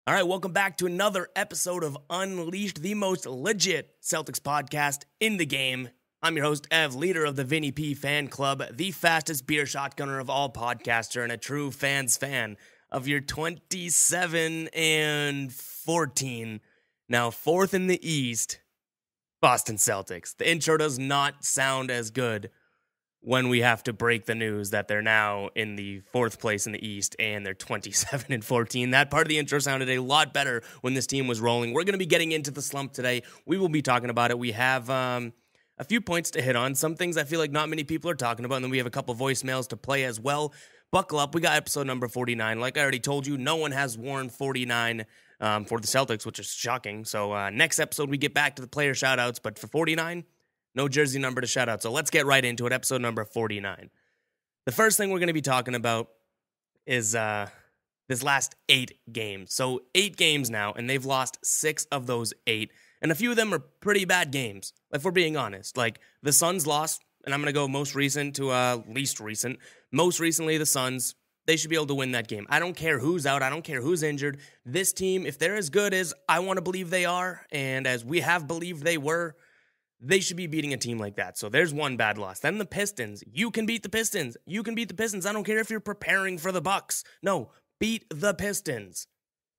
All right, welcome back to another episode of Unleashed, the most legit Celtics podcast in the game. I'm your host, Ev, leader of the Vinny P fan club, the fastest beer shotgunner of all podcaster, and a true fan's fan of your 27-14, now fourth in the East, Boston Celtics. The intro does not sound as good when we have to break the news that they're now in the fourth place in the East and they're 27-14. That part of the intro sounded a lot better when this team was rolling. We're going to be getting into the slump today. We will be talking about it. We have a few points to hit on, some things I feel like not many people are talking about, and then we have a couple voicemails to play as well. Buckle up. We got episode number 49. Like I already told you, no one has worn 49 for the Celtics, which is shocking. So next episode, we get back to the player shoutouts, but for 49, no jersey number to shout out. So let's get right into it. Episode number 49. The first thing we're going to be talking about is this last 8 games. So 8 games now, and they've lost 6 of those 8. And a few of them are pretty bad games, if we're being honest. Like, the Suns lost, and I'm going to go most recent to least recent. Most recently, the Suns, they should be able to win that game. I don't care who's out. I don't care who's injured. This team, if they're as good as I want to believe they are, and as we have believed they were, they should be beating a team like that. So there's one bad loss. Then the Pistons. You can beat the Pistons. You can beat the Pistons. I don't care if you're preparing for the Bucks. No, beat the Pistons.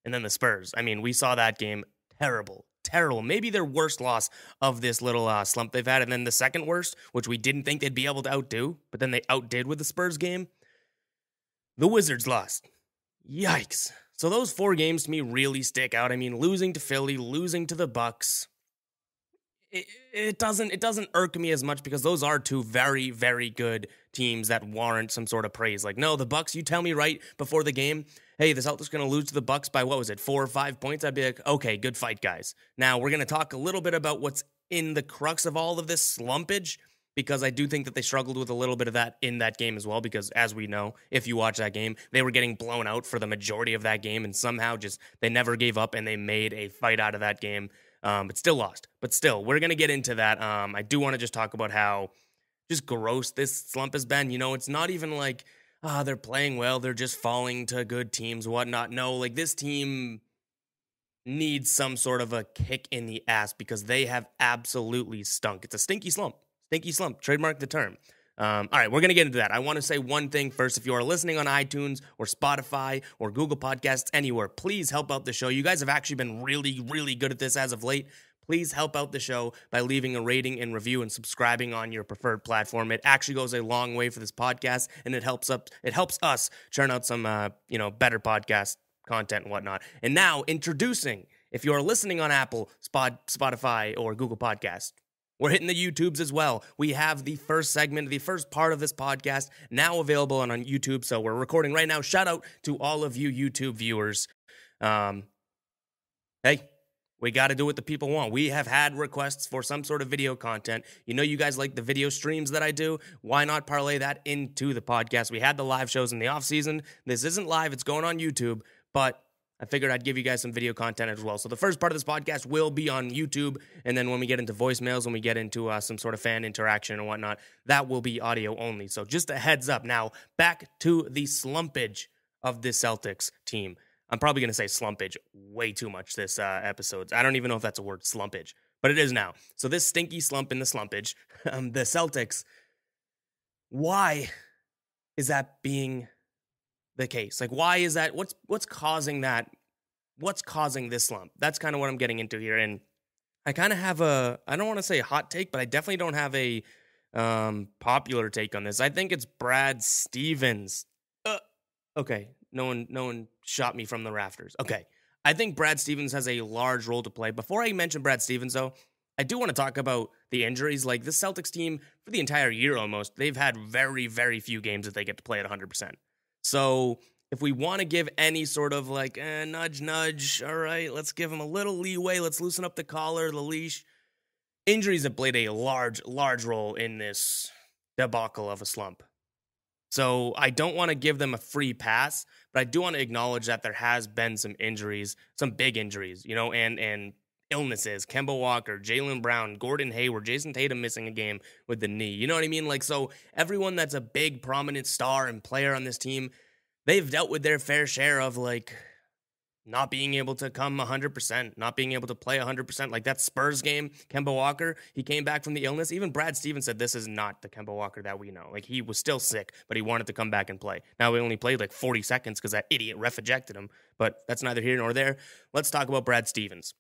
And then the Spurs. I mean, we saw that game. Terrible. Maybe their worst loss of this little slump they've had. And then the second worst, which we didn't think they'd be able to outdo, but then they outdid with the Spurs game. The Wizards lost. Yikes. So those 4 games to me really stick out. I mean, losing to Philly, losing to the Bucks. It doesn't irk me as much because those are 2 very, very good teams that warrant some sort of praise. Like, no, the Bucks, you tell me right before the game, hey, the Celtics are going to lose to the Bucks by, 4 or 5 points? I'd be like, okay, good fight, guys. Now, we're going to talk a little bit about what's in the crux of all of this slumpage, because I do think that they struggled with a little bit of that in that game as well, because as we know, if you watch that game, they were getting blown out for the majority of that game, and somehow just they never gave up, and they made a fight out of that game. But still lost. But still, we're going to get into that. I do want to just talk about how just gross this slump has been. You know, it's not even like, they're playing well, they're just falling to good teams, whatnot. No, like, this team needs some sort of a kick in the ass because they have absolutely stunk. It's a stinky slump. Stinky slump. Trademark the term. All right, we're going to get into that. I want to say one thing first. If you are listening on iTunes or Spotify or Google Podcasts, anywhere, please help out the show. You guys have actually been really, really good at this as of late. Please help out the show by leaving a rating and review and subscribing on your preferred platform. It actually goes a long way for this podcast, and it helps us churn out some better podcast content and whatnot. And now, introducing, if you are listening on Apple, Spotify, or Google Podcasts, we're hitting the YouTubes as well. We have the first segment, the first part of this podcast now available on YouTube. So we're recording right now. Shout out to all of you YouTube viewers. Hey, we got to do what the people want. We have had requests for some sort of video content. You know, you guys like the video streams that I do. Why not parlay that into the podcast? We had the live shows in the off season. This isn't live. It's going on YouTube, but I figured I'd give you guys some video content as well. So the first part of this podcast will be on YouTube, and then when we get into voicemails, when we get into some sort of fan interaction and whatnot, that will be audio only. So just a heads up. Now, back to the slumpage of this Celtics team. I'm probably going to say slumpage way too much this episode. I don't even know if that's a word, slumpage, but it is now. So this stinky slump in the slumpage, the Celtics, why is that being the case? Like, why is that? What's causing that? What's causing this slump? That's kind of what I'm getting into here. And I kind of have I don't want to say a hot take, but I definitely don't have a popular take on this. I think it's Brad Stevens. Okay. No one shot me from the rafters. Okay. I think Brad Stevens has a large role to play. Before I mention Brad Stevens, though, I do want to talk about the injuries. Like, this Celtics team, for the entire year almost, they've had very, very few games that they get to play at 100%. So if we want to give any sort of like nudge, all right, let's give them a little leeway. Let's loosen up the collar, the leash. Injuries have played a large role in this debacle of a slump. So I don't want to give them a free pass, but I do want to acknowledge that there has been some injuries, some big injuries, you know, and illnesses. Kemba Walker, Jaylen Brown, Gordon Hayward, Jason Tatum missing a game with the knee. You know what I mean? Like, so everyone that's a big, prominent star and player on this team, they've dealt with their fair share of, like, not being able to come 100%, not being able to play 100%. Like that Spurs game, Kemba Walker, he came back from the illness. Even Brad Stevens said this is not the Kemba Walker that we know. Like he was still sick, but he wanted to come back and play. Now we only played like 40 seconds because that idiot ref ejected him, but that's neither here nor there. Let's talk about Brad Stevens.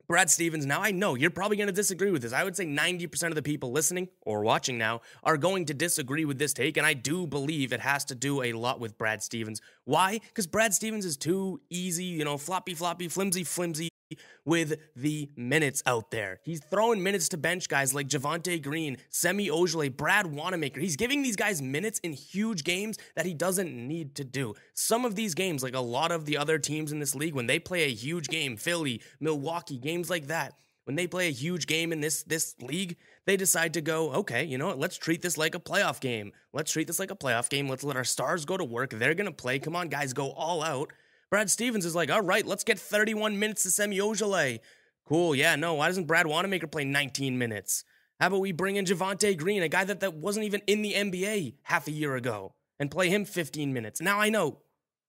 Brad Stevens, now I know you're probably going to disagree with this. I would say 90% of the people listening or watching now are going to disagree with this take, and I do believe it has to do a lot with Brad Stevens. Why? Because Brad Stevens is too easy, floppy, flimsy with the minutes out there. He's throwing minutes to bench guys like Javonte Green, Semi Ojeleye, Brad Wanamaker. He's giving these guys minutes in huge games that he doesn't need to do. Some of these games, like a lot of the other teams in this league, when they play a huge game, Philly, Milwaukee, games like that, when they play a huge game in this league, they decide to go, okay, you know what, let's treat this like a playoff game. Let's let our stars go to work. They're going to play. Come on, guys, go all out. Brad Stevens is like, all right, let's get 31 minutes to Semi Ojeleye. Cool, yeah, no, why doesn't Brad Wanamaker play 19 minutes? How about we bring in Javonte Green, a guy that wasn't even in the NBA half a year ago, and play him 15 minutes? Now I know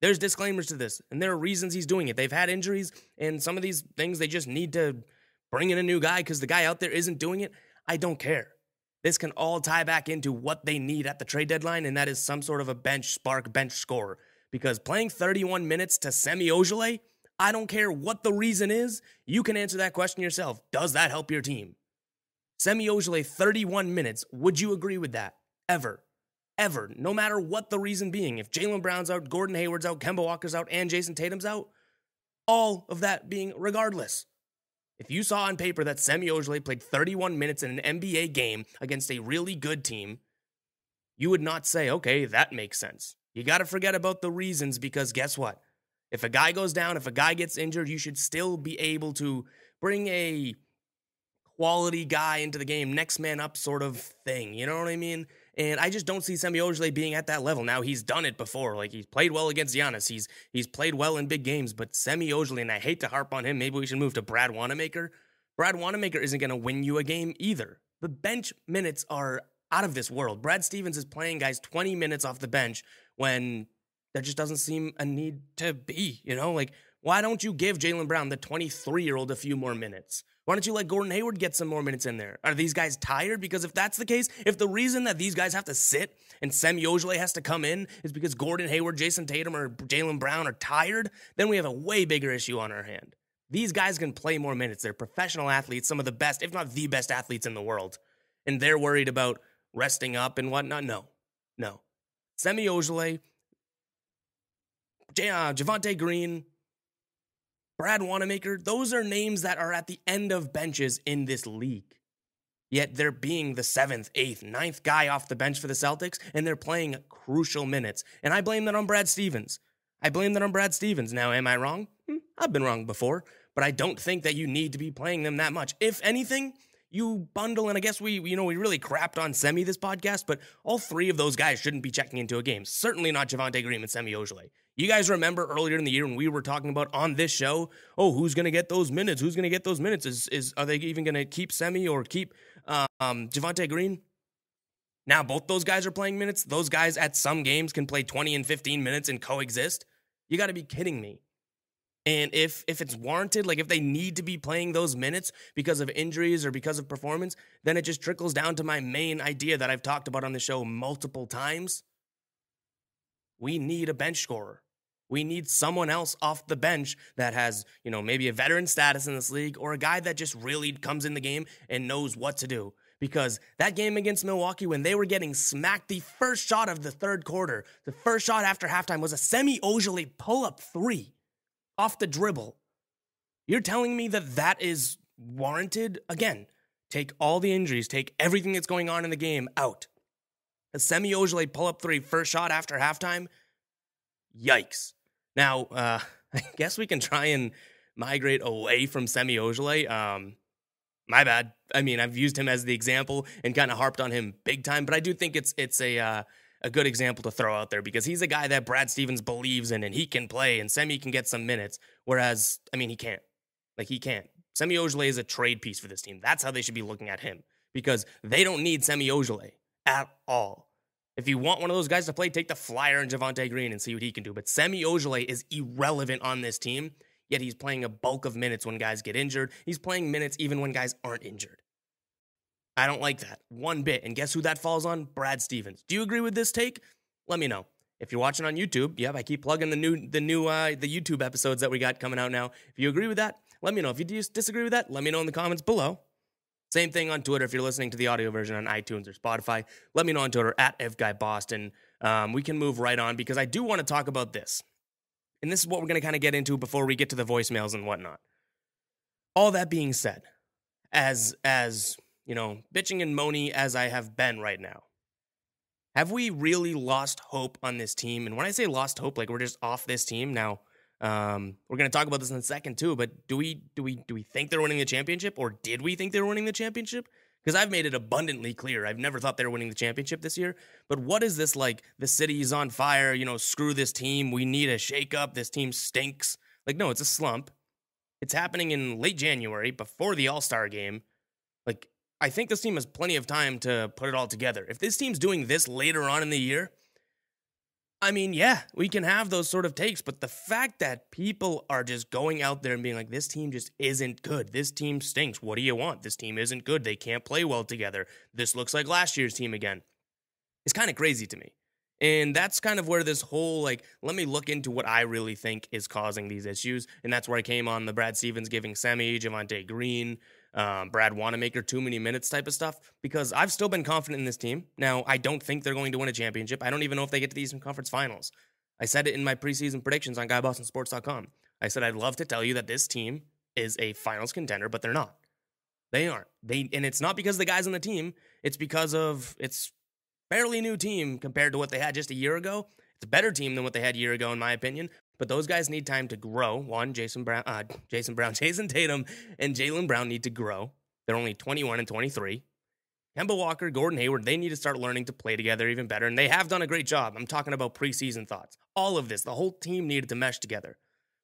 there's disclaimers to this, and there are reasons he's doing it. They've had injuries, and some of these things they just need to bring in a new guy because the guy out there isn't doing it. I don't care. This can all tie back into what they need at the trade deadline, and that is some sort of a bench scorer. Because playing 31 minutes to Semi Ojeleye, I don't care what the reason is, you can answer that question yourself. Does that help your team? Semi Ojeleye, 31 minutes, would you agree with that? Ever. No matter what the reason being. If Jaylen Brown's out, Gordon Hayward's out, Kemba Walker's out, and Jason Tatum's out, all of that being regardless. If you saw on paper that Semi Ojeleye played 31 minutes in an NBA game against a really good team, you would not say, okay, that makes sense. You got to forget about the reasons because guess what? If a guy goes down, if a guy gets injured, you should still be able to bring a quality guy into the game, next man up sort of thing. You know what I mean? And I just don't see Semi Ojeleye being at that level. Now, he's done it before. Like, he's played well against Giannis. He's played well in big games. But Semi Ojeleye, and I hate to harp on him, maybe we should move to Brad Wanamaker. Brad Wanamaker isn't going to win you a game either. The bench minutes are out of this world. Brad Stevens is playing guys 20 minutes off the bench when there just doesn't seem a need to be, Like, why don't you give Jaylen Brown, the 23-year-old, a few more minutes? Why don't you let Gordon Hayward get some more minutes in there? Are these guys tired? Because if that's the case, if the reason that these guys have to sit and Semi Ojeleye has to come in is because Gordon Hayward, Jason Tatum, or Jaylen Brown are tired, then we have a way bigger issue on our hand. These guys can play more minutes. They're professional athletes, some of the best, if not the best athletes in the world. And they're worried about resting up and whatnot. No. Semi Ojeleye, Javonte Green, Brad Wanamaker, those are names that are at the end of benches in this league. Yet they're being the 7th, 8th, 9th guy off the bench for the Celtics, and they're playing crucial minutes. And I blame that on Brad Stevens. Now, am I wrong? I've been wrong before, but I don't think that you need to be playing them that much. If anything, you bundle, and I guess we really crapped on Semi this podcast, but all three of those guys shouldn't be checking into a game. Certainly not Javonte Green and Semi Ojeleye. You guys remember earlier in the year when we were talking about on this show, who's going to get those minutes? Are they even going to keep Semi or keep Javonte Green? Now both those guys are playing minutes. Those guys at some games can play 20 and 15 minutes and coexist. You got to be kidding me. And if it's warranted, like if they need to be playing those minutes because of injuries or because of performance, then it just trickles down to my main idea that I've talked about on the show multiple times. We need a bench scorer. We need someone else off the bench that has, maybe a veteran status in this league or a guy that just really comes in the game and knows what to do. Because that game against Milwaukee, when they were getting smacked, the first shot of the third quarter, the first shot after halftime was a Semi Ojeleye pull-up three off the dribble. You're telling me that is warranted? Again, take all the injuries, take everything that's going on in the game out. A Semi Ojeleye pull-up three, first shot after halftime? Yikes. Now, I guess we can try and migrate away from Semi Ojeleye. My bad. I mean, I've used him as the example and kind of harped on him big time, but I do think it's a good example to throw out there because he's a guy that Brad Stevens believes in and he can play and Semi can get some minutes, whereas, he can't. He can't. Semi Ojeleye is a trade piece for this team. That's how they should be looking at him because they don't need Semi Ojeleye at all. If you want one of those guys to play, take the flyer on Javonte Green and see what he can do. But Semi Ojeleye is irrelevant on this team, yet he's playing a bulk of minutes when guys get injured. He's playing minutes even when guys aren't injured. I don't like that one bit. And guess who that falls on? Brad Stevens. Do you agree with this take? Let me know. If you're watching on YouTube, I keep plugging the YouTube episodes that we got coming out now. If you agree with that, let me know. If you disagree with that, let me know in the comments below. Same thing on Twitter. If you're listening to the audio version on iTunes or Spotify, let me know on Twitter at FGuyBoston. We can move right on because I do want to talk about this. And this is what we're going to kind of get into before we get to the voicemails and whatnot. All that being said, as bitching and moany as I have been right now, have we really lost hope on this team? And when I say lost hope, like we're just off this team now. We're going to talk about this in a second too. But do we think they're winning the championship, or did we think they were winning the championship? Because I've made it abundantly clear I've never thought they were winning the championship this year. But what is this like? The city is on fire. Screw this team. We need a shakeup. This team stinks. Like, no, it's a slump. It's happening in late January before the All-Star game. Like, I think this team has plenty of time to put it all together. If this team's doing this later on in the year, I mean, yeah, we can have those sort of takes, but the fact that people are just going out there and being like, this team just isn't good. This team stinks. What do you want? This team isn't good. They can't play well together. This looks like last year's team again. It's kind of crazy to me. And that's kind of where this whole, let me look into what I really think is causing these issues. And that's where I came on the Brad Stevens giving Semi, Javonte Green, Brad Wanamaker too many minutes type of stuff, because I've still been confident in this team. Now, I don't think they're going to win a championship. I don't even know if they get to the Eastern Conference Finals. I said it in my preseason predictions on GuyBostonSports.com. I said I'd love to tell you that this team is a finals contender, but they're not. They aren't. And it's not because of the guys on the team. It's because it's fairly new team compared to what they had just a year ago. It's a better team than what they had a year ago, in my opinion. But those guys need time to grow. One, Jason Tatum and Jaylen Brown need to grow. They're only 21 and 23. Kemba Walker, Gordon Hayward, they need to start learning to play together even better. And they have done a great job. I'm talking about preseason thoughts. All of this, the whole team needed to mesh together.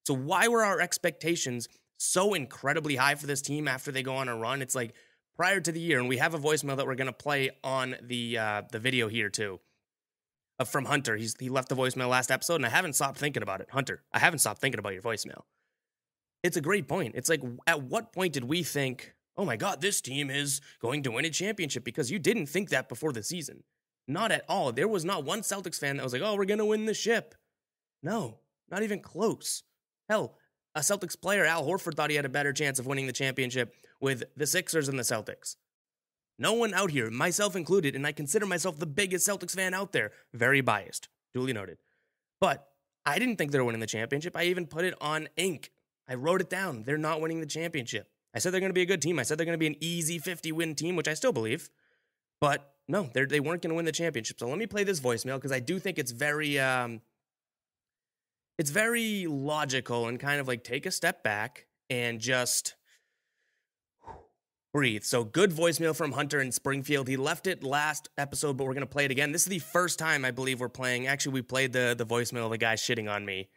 So why were our expectations so incredibly high for this team after they go on a run? It's like prior to the year, and we have a voicemail that we're going to play on the video here too. From Hunter. He left the voicemail last episode, and I haven't stopped thinking about it. Hunter, I haven't stopped thinking about your voicemail. It's a great point. It's like, at what point did we think, oh my God, this team is going to win a championship? Because you didn't think that before the season. Not at all. There was not one Celtics fan that was like, oh, we're going to win the ship. No, not even close. Hell, a Celtics player, Al Horford, thought he had a better chance of winning the championship with the Sixers and the Celtics. No one out here, myself included, and I consider myself the biggest Celtics fan out there. Very biased, duly noted. But I didn't think they were winning the championship. I even put it on ink. I wrote it down. They're not winning the championship. I said they're going to be a good team. I said they're going to be an easy 50-win team, which I still believe. But no, they weren't going to win the championship. So let me play this voicemail because I do think it's very logical and kind of like take a step back and just breathe. So good voicemail from Hunter in Springfield. He left it last episode, but we're going to play it again. This is the first time I believe we're playing. Actually, we played the voicemail of the guy shitting on me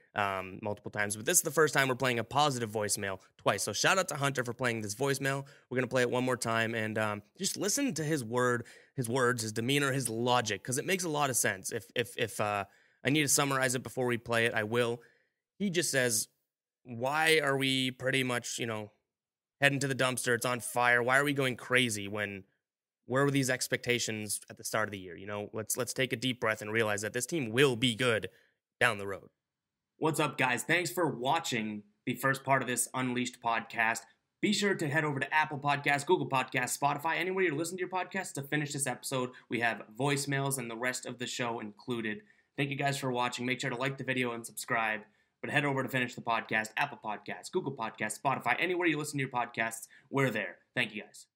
multiple times, but this is the first time we're playing a positive voicemail twice. So shout out to Hunter for playing this voicemail. We're going to play it one more time and just listen to his words, his demeanor, his logic, because it makes a lot of sense. If I need to summarize it before we play it, I will. He just says, why are we pretty much, heading to the dumpster? It's on fire. Why are we going crazy where were these expectations at the start of the year? Let's take a deep breath and realize that this team will be good down the road. What's up, guys? Thanks for watching the first part of this Unleashed podcast. Be sure to head over to Apple Podcasts, Google Podcasts, Spotify, anywhere you're listening to your podcast to finish this episode. We have voicemails and the rest of the show included. Thank you guys for watching. Make sure to like the video and subscribe. But head over to finish the podcast, Apple Podcasts, Google Podcasts, Spotify, anywhere you listen to your podcasts, we're there. Thank you guys.